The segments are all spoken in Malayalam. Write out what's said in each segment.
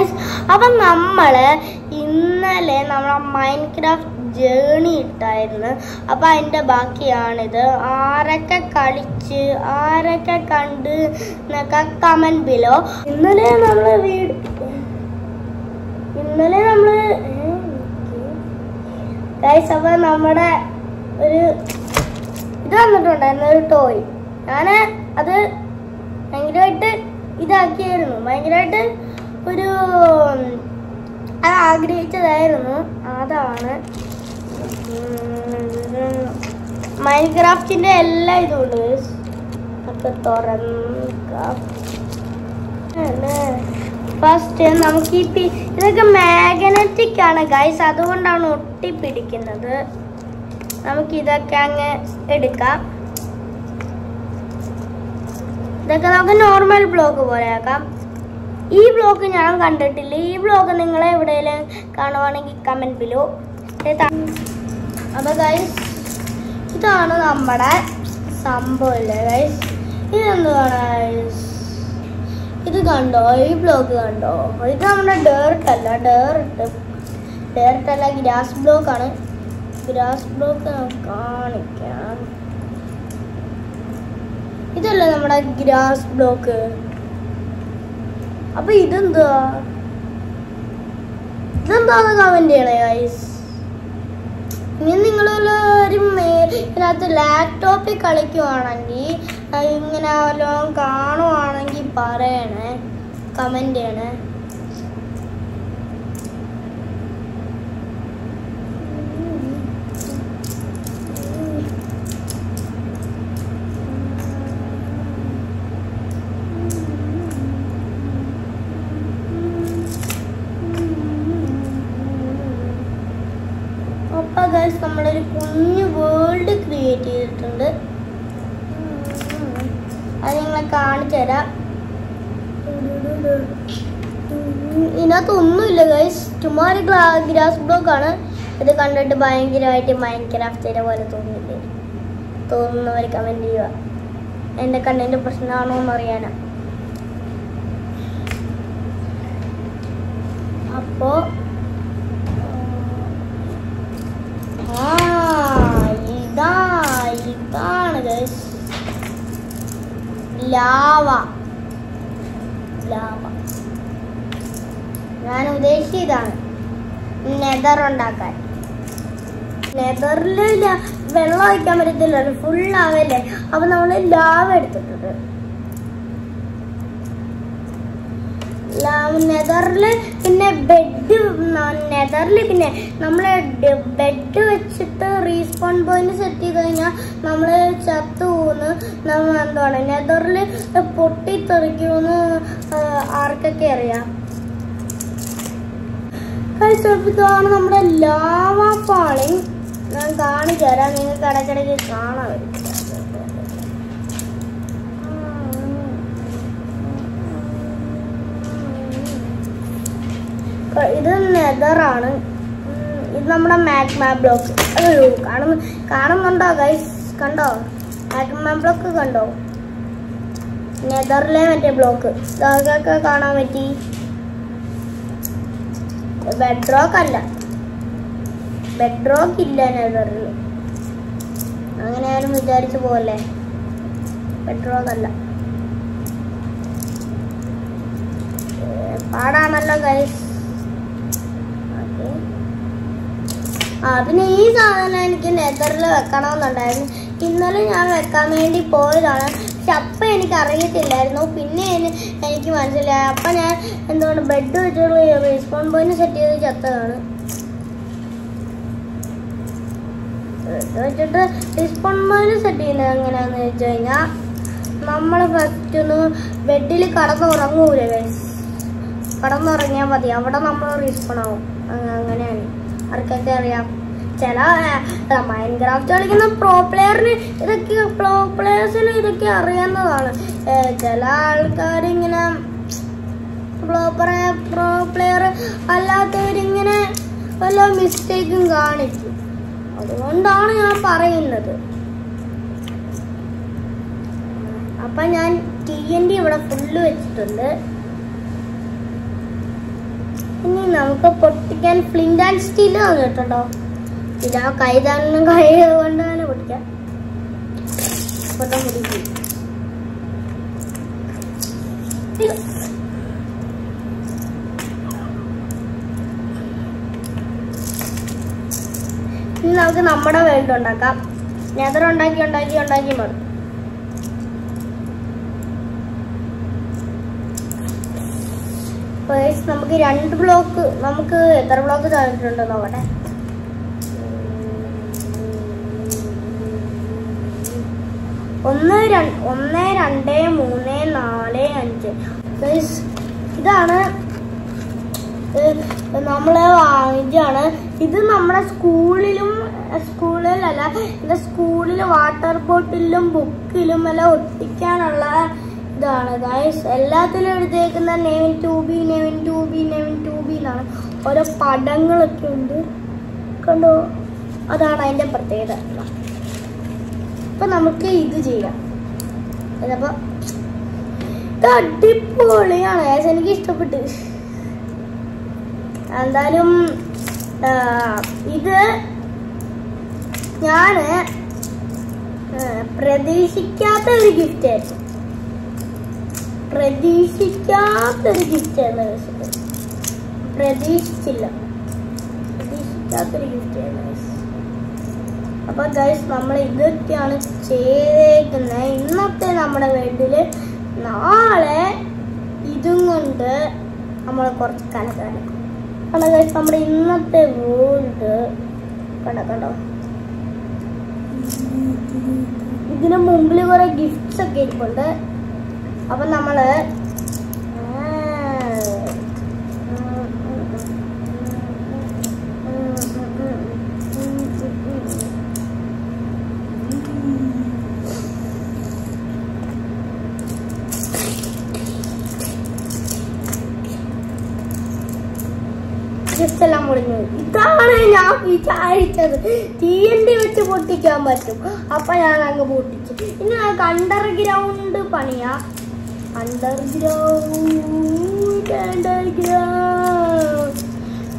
ഗൈസ്, അപ്പം നമ്മള് ഇന്നലെ നമ്മളെ മൈൻക്രാഫ്റ്റ് ജേണി ഇട്ടായിരുന്നു. അപ്പം അതിൻ്റെ ബാക്കിയാണിത്. ആരൊക്കെ കളിച്ച് ആരൊക്കെ കണ്ട് എന്നൊക്കെ കമൻറ്റ് ബിലോ. ഇന്നലെ നമ്മൾ ഗൈസ്, അപ്പം നമ്മുടെ ഒരു ഇത് വന്നിട്ടുണ്ടായിരുന്നു, ഒരു ടോയ്. ഞാൻ അത് ഭയങ്കരമായിട്ട് ഇതാക്കിയായിരുന്നു, ഭയങ്കരമായിട്ട് ഒരു ആഗ്രഹിച്ചതായിരുന്നു. അതാണ് മൈൻക്രാഫ്റ്റിൻ്റെ എല്ലാ ഇതുണ്ട്. ഒക്കെ തുറക്കാം. ഫസ്റ്റ് നമുക്ക് ഇതൊക്കെ മാഗ്നറ്റിക് ആണ് ഗൈസ്, അതുകൊണ്ടാണ് ഒട്ടിപ്പിടിക്കുന്നത്. നമുക്കിതൊക്കെ അങ്ങ് എടുക്കാം. ഇതൊക്കെ നമുക്ക് നോർമൽ ബ്ലോക്ക് പോലെ ആക്കാം. ഈ ബ്ലോക്ക് ഞാൻ കണ്ടിട്ടില്ല. ഈ ബ്ലോക്ക് നിങ്ങൾ എവിടെയെങ്കിലും കാണുവാണെങ്കിൽ കമൻറ്റ് ബിലോ. അപ്പോൾ ഗൈസ്, ഇതാണ് നമ്മുടെ സംഭവം അല്ലേ ഗൈസ്. ഇതെന്തുവാണ് ഗൈസ്, ഇത് കണ്ടോ? ഈ ബ്ലോക്ക് കണ്ടോ? ഇത് നമ്മുടെ ഡേർട്ട് അല്ല, ഗ്രാസ് ബ്ലോക്കാണ്. ഗ്രാസ് ബ്ലോക്ക് കാണിക്കാം. ഇതല്ലേ നമ്മുടെ ഗ്രാസ് ബ്ലോക്ക്. അപ്പൊ ഇതെന്താന്ന് കമന്റ് ചെയ്യണേ ഗൈസ്. ഇനി നിങ്ങളെല്ലാവരും ഇതിനകത്ത് ലാപ്ടോപ്പിൽ കളിക്കുവാണെങ്കിൽ, ഇങ്ങനെ വല്ലതും കാണുവാണെങ്കിൽ പറയണേ, കമന്റ് ചെയ്യണേ. അപ്പോൾ ഗൈസ്, നമ്മളൊരു കുഞ്ഞു വേൾഡ് ക്രിയേറ്റ് ചെയ്തിട്ടുണ്ട്. അത് നിങ്ങളെ കാണിച്ചു തരാം. ഇതിനകത്തൊന്നുമില്ല ഗൈസ്, ചുമ്മാ ഒരു ഗ്രാസ് ബ്ലോക്കാണ്. ഇത് കണ്ടിട്ട് ഭയങ്കരമായിട്ട് മൈൻക്രാഫ്റ്റിനെ പോലെ തോന്നുന്നവർ കമൻറ്റ് ചെയ്യുക. എൻ്റെ കണ്ണിൻ്റെ പ്രശ്നമാണോ എന്ന് അറിയാനാ. അപ്പോൾ ഇതാണ് ഗൈസ് ലാവ. ഞാൻ ഉദ്ദേശിച്ചതാണ് നെതർ ഉണ്ടാക്കാൻ. നെതറിൽ വെള്ളം ഒഴിക്കാൻ പറ്റത്തില്ലല്ലോ, ഫുൾ ലാവല്ലേ. അപ്പൊ നമ്മള് ലാവ എടുത്തിട്ടുണ്ട്. നെതറില് പിന്നെ നമ്മള് ബെഡ് വെച്ചിട്ട് റീസ്പോൺ പോയിന്റ് സെറ്റ് ചെയ്ത് കഴിഞ്ഞാൽ നമ്മള് ചത്തു പോകുന്നു. നമ്മൾ എന്താണ് നെതറില് പൊട്ടിത്തെറിക്കുമെന്ന് ആർക്കൊക്കെ അറിയാം. ഇതാണ് നമ്മുടെ ലാവ പാളി. ഞാൻ കാണിച്ചു തരാം, നിങ്ങൾക്ക് ഇടയ്ക്കിടയ്ക്ക് കാണാൻ വരും. ഇത് നെതറാണ്. ഇത് നമ്മുടെ മാഗ്മ ബ്ലോക്ക്. കാണുന്നുണ്ടോ ഗൈസ്? കണ്ടോ മാഗ്മ ബ്ലോക്ക്? കണ്ടോ നെതറിലെ മറ്റേ ബ്ലോക്ക്? ഇതൊക്കെ കാണാൻ പറ്റി. ബെഡ്റോക്ക് അല്ല, ബെഡ്റോക്ക് ഇല്ല നെതറിൽ. അങ്ങനെ ആരും വിചാരിച്ചു പോകല്ലേ. ബെഡ്റോക്ക് അല്ല, പാടാണല്ലോ ഗൈസ്. പിന്നെ ഈ സാധനം എനിക്ക് നെതറിൽ വെക്കണമെന്നുണ്ടായിരുന്നു. ഇന്നലെ ഞാൻ വെക്കാൻ വേണ്ടി പോയതാണ്, പക്ഷെ അപ്പം എനിക്ക് അറിയത്തില്ലായിരുന്നു. പിന്നെ എനിക്ക് മനസ്സിലായി. അപ്പം ഞാൻ എന്തുകൊണ്ട് ബെഡ് വെച്ചോളൂ റീസ്പോൺ പോയിന്റ് സെറ്റ് ചെയ്ത് ചത്തതാണ്. ബെഡ് വെച്ചിട്ട് റീസ്പോൺ പോയിന്റ് സെറ്റ് ചെയ്യുന്നത് എങ്ങനെയാണെന്ന് വെച്ച് കഴിഞ്ഞാൽ, നമ്മൾ ഫസ്റ്റ് ഒന്ന് ബെഡിൽ കടന്നുറങ്ങൂലേ ഗൈസ്. കടന്നുറങ്ങിയാൽ മതി, അവിടെ നമ്മൾ റീസ്പോൺ ആവും. അങ്ങനെയാണ്, ആർക്കൊക്കെ അറിയാം. ചില മൈൻക്രാഫ്റ്റ് കളിക്കുന്ന പ്രോ പ്ലേയേഴ്സിന് ഇതൊക്കെ അറിയാവുന്നതാണ്. ചില ആൾക്കാരിങ്ങനെ പ്രോ പ്ലെയർ അല്ലാത്തവരിങ്ങനെ വല്ല മിസ്റ്റേക്കും കാണിക്കും. അതുകൊണ്ടാണ് ഞാൻ പറയുന്നത്. അപ്പം ഞാൻ TNT ഇവിടെ ഫുള്ള് വെച്ചിട്ടുണ്ട്. നമുക്ക് പൊട്ടിക്കാൻ ഫ്ലിന്റ് ആൻഡ് സ്റ്റീൽ വന്നിട്ടുണ്ടോ? ഇത് ആ കൈ കൊണ്ട് തന്നെ പൊട്ടിക്കാം. ഇനി നമുക്ക് നമ്മുടെ വേൾഡ് ഉണ്ടാക്കാം. നെതർ ഉണ്ടാക്കി മതി. നമുക്ക് 2 ബ്ലോക്ക്, നമുക്ക് എത്ര ബ്ലോക്ക് തന്നിട്ടുണ്ടോ നോക്കട്ടെ. 1 2 3 4 5. ഇതാണ് നമ്മള് വാങ്ങിച്ചാണ്. ഇത് നമ്മുടെ സ്കൂളിലല്ല, എൻ്റെ സ്കൂളിൽ വാട്ടർ ബോട്ടിലും ബുക്കിലും എല്ലാം ഒട്ടിക്കാനുള്ള ഇതാണ് ഗൈസ്. എല്ലാത്തിലും എഴുതിയേക്കുന്ന നെവിൻ ടൂബി എന്നാണ്. ഓരോ പടങ്ങളൊക്കെ ഉണ്ട് കണ്ടോ, അതാണ് അതിൻ്റെ പ്രത്യേകത. അപ്പൊ നമുക്ക് ഇത് ചെയ്യാം. ഇതപ്പോ ഇത് അടിപൊളിയാണ് ഗൈസ്, എനിക്ക് ഇഷ്ടപ്പെട്ടു. എന്തായാലും ഇത് ഞാന് പ്രതീക്ഷിക്കാത്തൊരു ഗിഫ്റ്റ് ആയിരുന്നു. പ്രതീക്ഷിക്കാത്തൊരു ഗിഫ്റ്റ് ആയിരുന്നു. അപ്പൊ ഗൈസ് നമ്മൾ ഇതൊക്കെയാണ് ചെയ്തേക്കുന്നത് ഇന്നത്തെ നമ്മുടെ വീട്ടില്. നാളെ ഇതും കൊണ്ട് നമ്മൾ കുറച്ച് കലക്കാനും കണ്ടോ ഗൈസ്. നമ്മുടെ ഇന്നത്തെ വേൾഡ് കണ്ടോ. ഇതിന് മുമ്പിൽ കുറെ ഗിഫ്റ്റ്സ് ഒക്കെ ഇരിപ്പുണ്ട്. അപ്പൊ നമ്മള് എല്ലാം മുടിഞ്ഞു. ഇതാണ് ഞാൻ വിചാരിച്ചത്. TNT വെച്ച് പൊട്ടിക്കാൻ പറ്റും. അപ്പൊ ഞാൻ അങ്ങ് പൊട്ടിച്ചു. ഇനി ഞങ്ങൾക്ക് അണ്ടർഗ്രൗണ്ട് പണിയാ. അണ്ടർഗ്രൗണ്ട്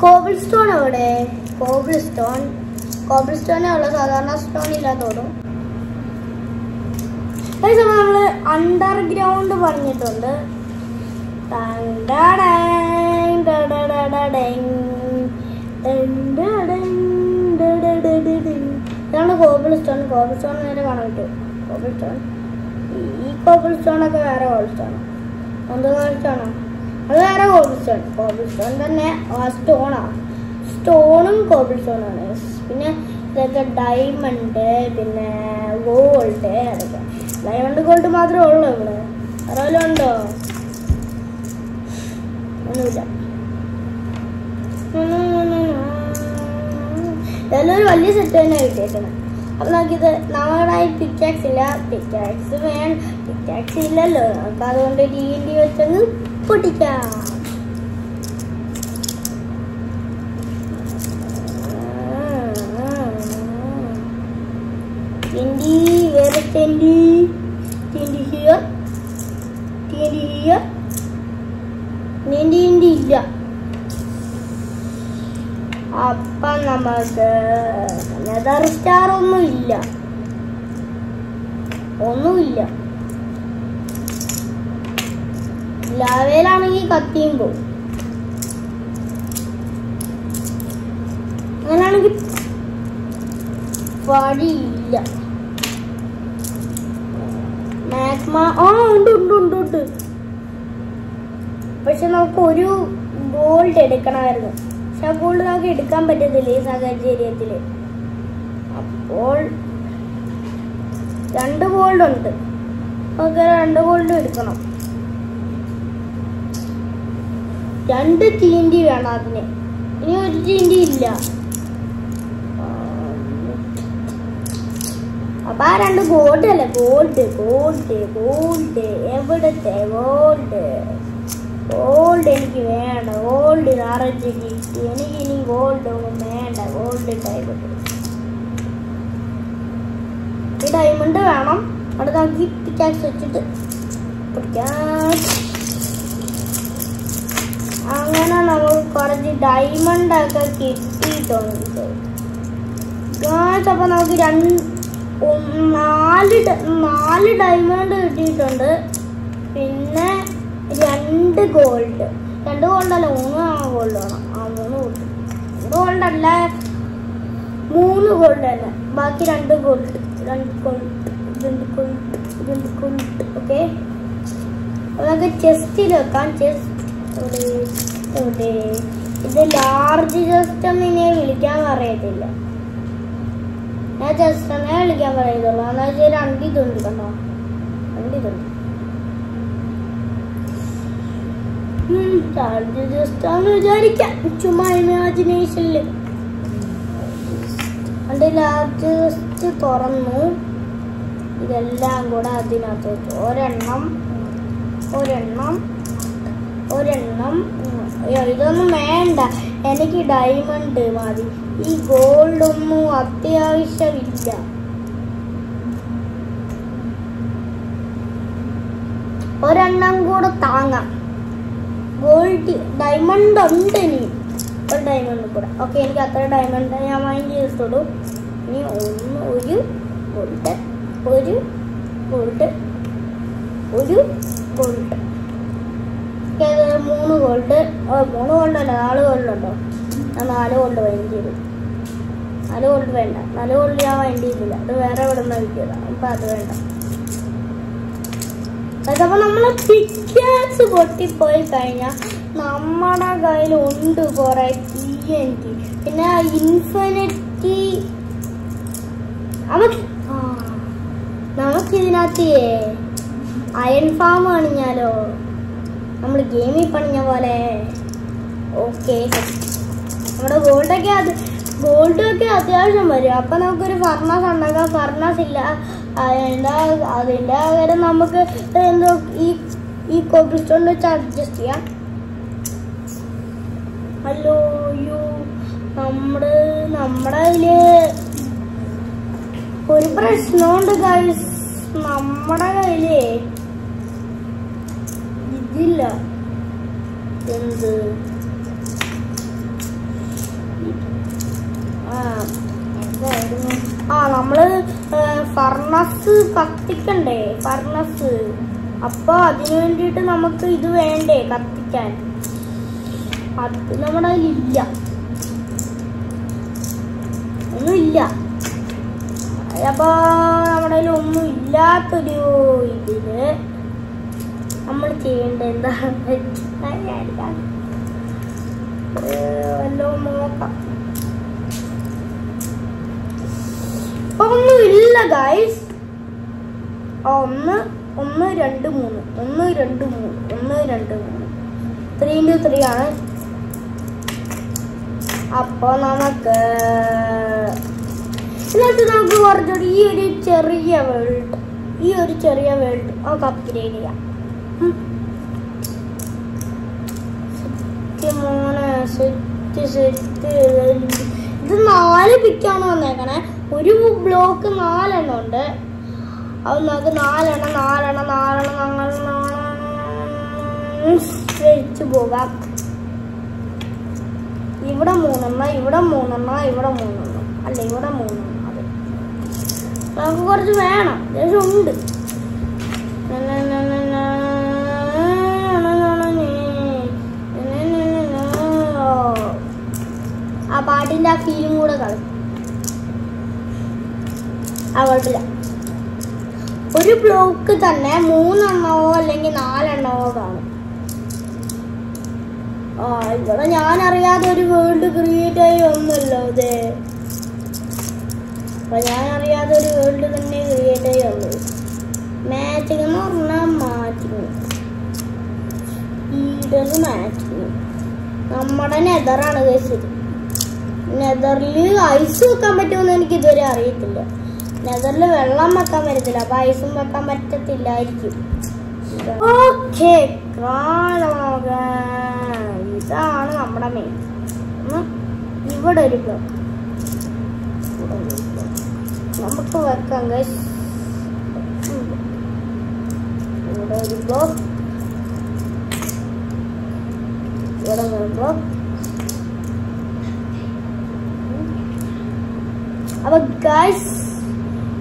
കോബിൾ സ്റ്റോൺ എവിടെ? കോബിൾ സ്റ്റോണേ ഉള്ളു, സാധാരണ സ്റ്റോൺ ഇല്ലാത്തോടും. നമ്മള് അണ്ടർഗ്രൗണ്ട് പറഞ്ഞിട്ടുണ്ട്. ഇതാണ് കോബിൾ സ്റ്റോൺ. നേരെ കാണാൻ പറ്റും. ഈ കോബിൾ സ്റ്റോൺ ഒക്കെ വേറെ കോബിൾ സ്റ്റോൺ. എന്ത് കോബിൾ സ്റ്റോണോ? അത് വേറെ കോബിൾ സ്റ്റോൺ തന്നെ. സ്റ്റോണും കോബിൾ സ്റ്റോണാണ്. പിന്നെ ഇതൊക്കെ ഡയമണ്ട്, പിന്നെ ഗോൾഡ്. അതൊക്കെ ഡയമണ്ട് ഗോൾഡ് മാത്രമേ ഉള്ളൂ ഇവിടെ. വേറെ വല്ലതും ഉണ്ടോ? ഒന്നുമില്ല. ഇതെല്ലാം ഒരു വലിയ സെറ്റ് തന്നെ കിട്ടിയേക്കുന്നത്. അപ്പൊ നമുക്കിത് നമ്മുടെ പിക്കാക്സ് ഇല്ല. പിക്കാക്സ് ഇല്ലല്ലോ നമുക്ക്, അതുകൊണ്ട് TNT വെച്ചങ്ങ് പൊട്ടിക്കാം. ഇല്ല. അപ്പൊ നമുക്ക് നെതർ സ്റ്റാർ ഒന്നുമില്ല. ലാവയിലാണെങ്കിൽ കത്തിയും പോകും. അങ്ങനാണെങ്കിൽ വഴിയില്ല. ഉണ്ട്. പക്ഷെ നമുക്ക് ഒരു ഗോൾഡ് എടുക്കണമായിരുന്നു. പക്ഷെ ആ ഗോൾഡ് നമുക്ക് എടുക്കാൻ പറ്റത്തില്ല ഈ സാഹചര്യത്തില്. അപ്പോൾ 2 ഗോൾഡ് ഉണ്ട്. നമുക്ക് 2 ഗോൾഡ് എടുക്കണം. 2 TNT വേണം അതിന്. ഇനി ഒരു TNT ഇല്ല. അപ്പൊ ആ 2 ഗോൾഡ് അല്ല. ഗോൾഡ് എവിടത്തെ ഗോൾഡ് എനിക്ക് വേണ്ട. ഗോൾഡ് നിറച്ച് കിട്ടി. എനിക്ക് ഇനി ഗോൾഡ് ഒന്നും വേണ്ട. ഗോൾഡ് ഈ ഡയമണ്ട് വേണം. അവിടെ നമുക്ക് പിക്കാക്സ് വെച്ചിട്ട് പിടിക്കാം. അങ്ങനെ നമുക്ക് കുറച്ച് ഡയമണ്ട് ഒക്കെ കിട്ടിയിട്ടുണ്ട്. അപ്പൊ നമുക്ക് 4 ഡയമണ്ട് കിട്ടിയിട്ടുണ്ട്. പിന്നെ 2 ഗോൾഡ്. 2 ഗോൾഡല്ല, 3 ഗോൾഡ് വേണം. 3 ഗോൾഡല്ല, 3 ഗോൾഡ് തന്നെ. ബാക്കി 2 ഗോൾഡ്. ഓക്കെ, നമുക്ക് ചെസ്റ്റിൽ വെക്കാം. ചെസ്റ്റ് ഇത് ലാർജ് ചെസ്റ്റ് ഒന്നും ഇനി വിളിക്കാൻ പറയത്തില്ല. ഞാൻ ചെസ്റ്റ് തന്നെ വിളിക്കാൻ പറയത്തുള്ളൂ. എന്നാ വെച്ചാൽ 2 ഇതുണ്ട് കണ്ടോ, 2 ഇതുണ്ട്. ലാർജ് ചെസ്റ്റ് ആണെന്ന് വിചാരിക്കാം, ചുമ്മാ ഇമാജിനേഷനില്. അതിന്റെ ലാർജ് ചെസ്റ്റ് തുറന്നു. ഇതെല്ലാം കൂടെ അതിനകത്ത് വെച്ചു. ഒരെണ്ണം. ഇതൊന്നും വേണ്ട, എനിക്ക് ഡയമണ്ട് മതി. ഈ ഗോൾഡ് ഒന്നും അത്യാവശ്യമില്ല. ഒരെണ്ണം കൂടെ താങ്ങാം. ഗോൾഡ് ഡയമണ്ട് ഉണ്ട്, ഇനി ഒരു ഡയമണ്ട് കൂടെ. ഓക്കെ, എനിക്ക് അത്ര ഡയമണ്ട് ഞാൻ മൈൻഡ് ചെയ്തിട്ടുള്ളൂ. ഇനി ഒരു ഗോൾഡ്. 3 ഗോൾഡ്. 3 ഗോൾഡ്. 3 ഗോൾഡല്ല, 4 ഗോൾഡ് ഉണ്ടോ? ഞാൻ 4 ഗോൾഡ് മൈൻഡ് ചെയ്തു. 4 ഗോൾഡ് വേണ്ട, 4 ഗോൾഡ് ഞാൻ മൈൻഡ് ചെയ്തില്ല. അത് വേറെ എവിടെ നിന്ന് കിട്ടിയതാണ്, അപ്പം അത് വേണ്ട. അതപ്പോൾ നമ്മൾ പിക്കാസ് പൊട്ടിപ്പോയി കഴിഞ്ഞാൽ നമ്മുടെ കയ്യിലുണ്ട് കുറെ TNT. പിന്നെ ഇൻഫിനിറ്റി നമുക്കിതിനകത്ത് അയൺ ഫാം പണിഞ്ഞാലോ, നമ്മൾ ഗെയിമിൽ പണിഞ്ഞ പോലെ. ഓക്കെ, നമ്മുടെ ഗോൾഡൊക്കെ അത്യാവശ്യം വരും. അപ്പം നമുക്കൊരു ഫർണസ് ഉണ്ടാക്കാം. ഫർണസ് ഇല്ല, അതിൻ്റെ പകരം നമുക്ക് എന്തോ ഈ കോബിൾ സ്റ്റോൺ വെച്ച് അഡ്ജസ്റ്റ് ചെയ്യാം. ഹലോ, നമ്മുടെ കയ്യില് ഒരു പ്രശ്നമുണ്ട് ഗൈസ്. നമ്മുടെ കയ്യില് ഇതില്ല. എന്ത്? നമ്മള് ഫർണസ് കത്തിക്കണ്ടേ, ഫർണസ്. അപ്പൊ അതിനു വേണ്ടിയിട്ട് നമുക്ക് ഇത് വേണ്ടേ കത്തിക്കാൻ. അത് നമ്മുടെ കയ്യിലില്ല, ഒന്നുമില്ല. അപ്പൊ നമ്മുടെ കയ്യിൽ ഒന്നും ഇല്ലാത്തൊരു ഇതില് നമ്മൾ ചെയ്യേണ്ടത് എന്താണ് വല്ലതും നോക്കാം. ഒന്നുമില്ല ഗൈസ്. 1 2 3 1 2 3 1 2 3 3 into 3 ആണ്. അപ്പൊ നമുക്ക് കുറച്ചുകൂടി ഈ ഒരു ചെറിയ വേൾഡ് ഒക്കെ അപ്ഗ്രേഡ് ചെയ്യാം. ഇത് 4 പിക്കാണ് വന്നേക്കണേ. ഒരു ബ്ലോക്ക് 4 എണ്ണം ഉണ്ട്. അത് നമുക്ക് 4 എണ്ണം വെച്ച് പോകാം. ഇവിടെ 3 എണ്ണം, ഇവിടെ 3 എണ്ണം, ഇവിടെ 3 എണ്ണം. അല്ല, ഇവിടെ 3 എണ്ണം. അതെ, നമുക്ക് കുറച്ച് വേണം, അത്യാവശ്യം ഉണ്ട്. ആ പാട്ടിന്റെ ആ ഫീലും കൂടെ കളയും. കുഴപ്പമില്ല. ഒരു ബ്ലോക്ക് തന്നെ 3 എണ്ണമോ അല്ലെങ്കിൽ 4 എണ്ണമോ കാണും. ഇവിടെ ഞാൻ അറിയാതെ ഒരു വേൾഡ് ക്രിയേറ്റ് ആയി വന്നല്ലോ. അതെ, അപ്പൊ ഞാൻ അറിയാതെ ഒരു വേൾഡ് തന്നെ ക്രിയേറ്റ് ആയി വന്നത്. മാച്ചിങ് എന്ന് പറഞ്ഞാൽ മാച്ചിങ് നമ്മുടെ നെതറാണ് കഴിച്ചത്. നെതറിൽ ഐസ് വെക്കാൻ പറ്റുമെന്ന് എനിക്ക് ഇതുവരെ അറിയത്തില്ല. നെതറിൽ വെള്ളം വെക്കാൻ പറ്റത്തില്ല, അപ്പൊ ഐസും വെക്കാൻ പറ്റത്തില്ലായിരിക്കും. ഓക്കെ, ഇതാണ് നമ്മുടെ മെയിൻ. ഇവിടെ ഒരു ബ്ലോക്ക് നമുക്ക് വെക്കാം ഗൈസ്. ഇവിടെ ഒരു ബ്ലോക്ക്, ഇവിടെ വരുമ്പോ അപ്പൊ ഗൈസ്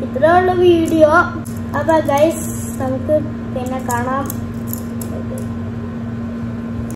ഇത്രയുള്ള വീഡിയോ. അപ്പൊ ഗൈസ് നമുക്ക് പിന്നെ കാണാം.